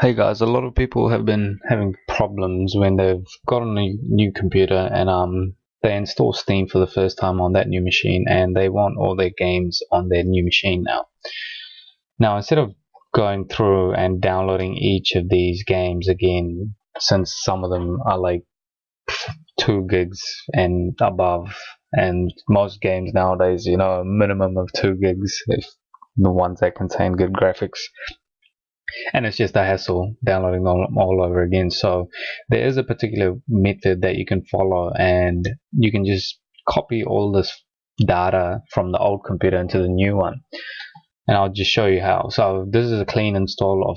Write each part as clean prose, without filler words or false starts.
Hey guys, a lot of people have been having problems when they've got a new computer and they install Steam for the first time on that new machine and they want all their games on their new machine now. Now, instead of going through and downloading each of these games again, since some of them are like 2 gigs and above, and most games nowadays, a minimum of 2 gigs if the ones that contain good graphics, and it's just a hassle downloading them all over again. So there is a particular method that you can follow, and you can just copy all this data from the old computer into the new one, and I'll just show you how. So this is a clean install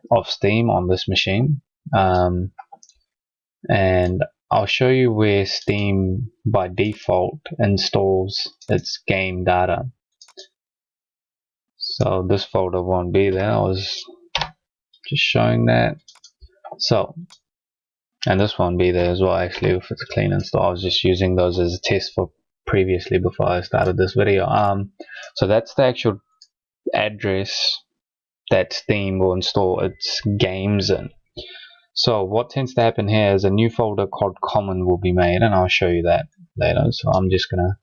of Steam on this machine, and I'll show you where Steam by default installs its game data. So this folder won't be there. I was just showing that. So, and this won't be there as well actually if it's a clean install. I was just using those as a test for previously before I started this video. So that's the actual address that Steam will install its games in. So what tends to happen here is a new folder called common will be made, and I'll show you that later. So I'm just gonna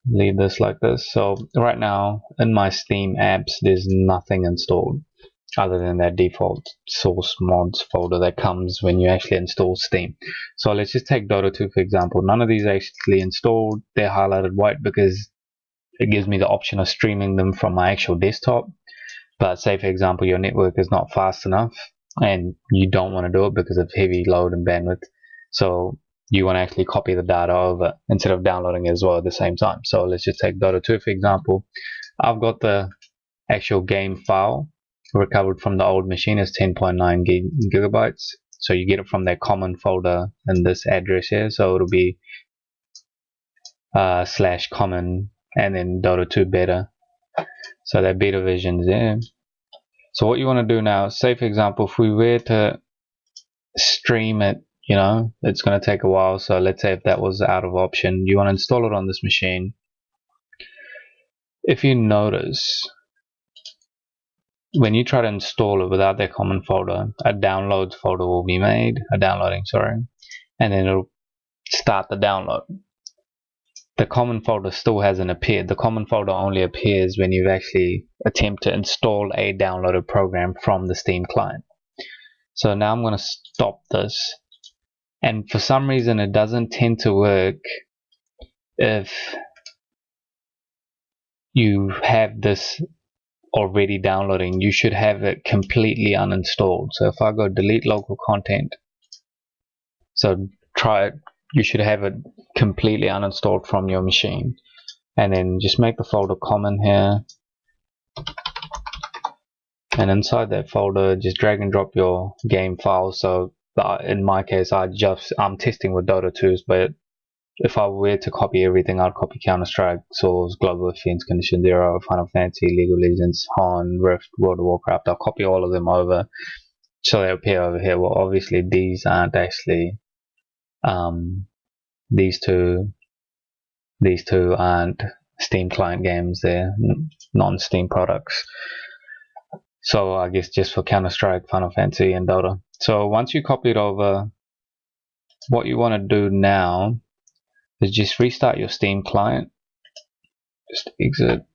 leave this like this. So right now in my Steam apps there's nothing installed other than that default source mods folder that comes when you actually install Steam. So let's just take Dota 2 for example. None of these are actually installed. They're highlighted white because it gives me the option of streaming them from my actual desktop. But say for example your network is not fast enough and you don't want to do it because of heavy load and bandwidth, so you want to actually copy the data over instead of downloading it as well at the same time. So let's just take Dota 2 for example. I've got the actual game file recovered from the old machine as 10.9 gigabytes. So you get it from that common folder in this address here. So it'll be slash common and then Dota 2 beta. So that beta version is there. So what you want to do now, say for example if we were to stream it, it's going to take a while. So let's say if that was out of option, you want to install it on this machine. If you notice, when you try to install it without that common folder, a downloads folder will be made, and then it'll start the download. The common folder still hasn't appeared. The common folder only appears when you actually attempt to install a downloaded program from the Steam client. So now I'm going to stop this, and for some reason it doesn't tend to work if you have this already downloading. You should have it completely uninstalled. So if I go delete local content, so try it, you should have it completely uninstalled from your machine, and then just make the folder common here, and inside that folder just drag and drop your game files. So in my case I'm testing with Dota 2s, but if I were to copy everything, I'd copy Counter-Strike, Source, Global Offense, Condition Zero, Final Fantasy, League of Legends, HON, Rift, World of Warcraft. I'll copy all of them over so they appear over here. Well, obviously these aren't actually these two aren't Steam client games. They're non-Steam products. So I guess just for Counter-Strike, Final Fantasy, and Dota. So once you copy it over, what you want to do now is just restart your Steam client. Just exit.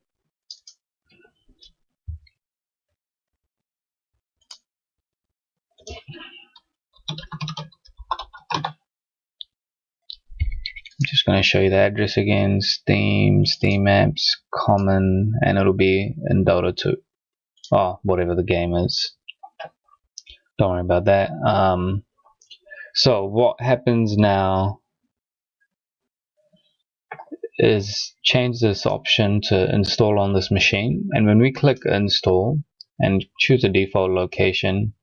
I'm just going to show you the address again. Steam apps, common, and it'll be in Dota 2. Oh, whatever the game is. Don't worry about that. So what happens now is change this option to install on this machine, and when we click install and choose a default location,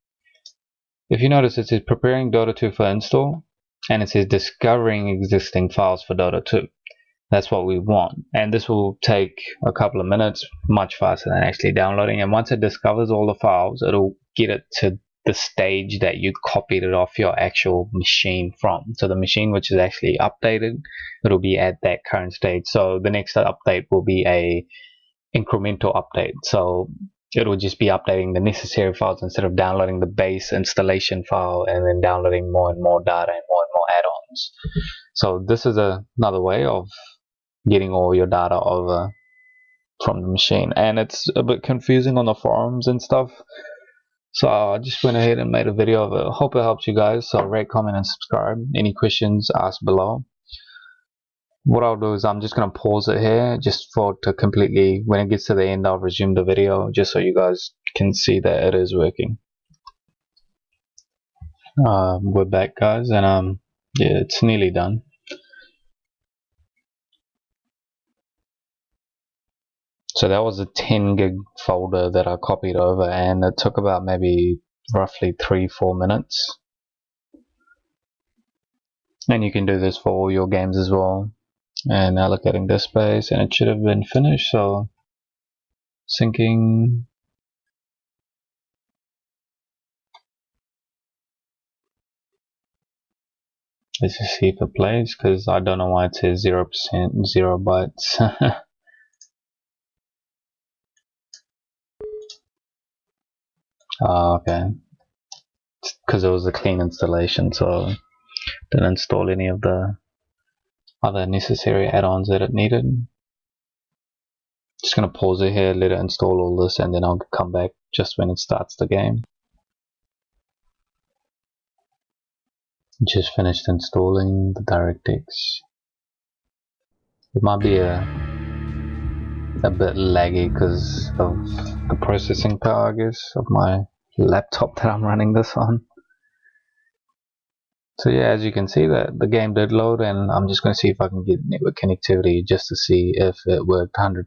if you notice it says preparing Dota 2 for install, and it says discovering existing files for Dota 2. That's what we want, and this will take a couple of minutes, much faster than actually downloading. And once it discovers all the files, it'll get it to the stage that you copied it off your actual machine from. So the machine which is actually updated, it'll be at that current stage. So the next update will be a incremental update. So it will just be updating the necessary files instead of downloading the base installation file and then downloading more and more data and more add-ons. So this is another way of getting all your data over from the machine, and it's a bit confusing on the forums and stuff, so I just went ahead and made a video of it. Hope it helps you guys. So rate, comment, and subscribe. Any questions, ask below. What I'll do is I'm just going to pause it here just for it to completely, when it gets to the end, I'll resume the video just so you guys can see that it is working. We're back, guys, and yeah, it's nearly done. So that was a 10 gig folder that I copied over, and it took about maybe roughly 3-4 minutes. And you can do this for all your games as well. And allocating disk space, and it should have been finished. So syncing. Let's just see if it plays, because I don't know why it says 0%, 0 bytes. Okay, because it was a clean installation, so didn't install any of the other necessary add-ons that it needed. Just gonna pause it here, let it install all this, and then I'll come back just when it starts the game. Just finished installing the DirectX. It might be a bit laggy because of the processing power, I guess, of my laptop that I'm running this on. So yeah, as you can see, that the game did load, and I'm just going to see if I can get network connectivity just to see if it worked 100%.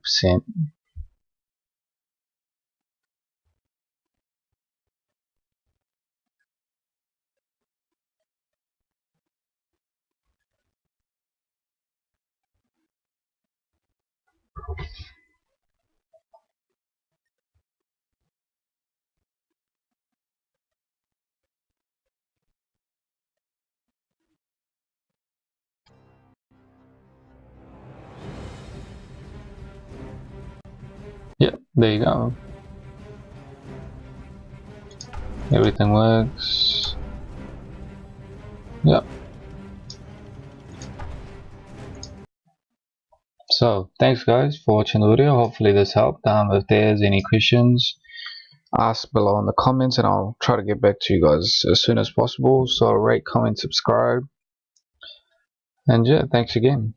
Yep, there you go. Everything works. Yep. So thanks guys for watching the video. Hopefully this helped. If there's any questions, ask below in the comments, and I'll try to get back to you guys as soon as possible. So rate, comment, subscribe, and yeah, thanks again.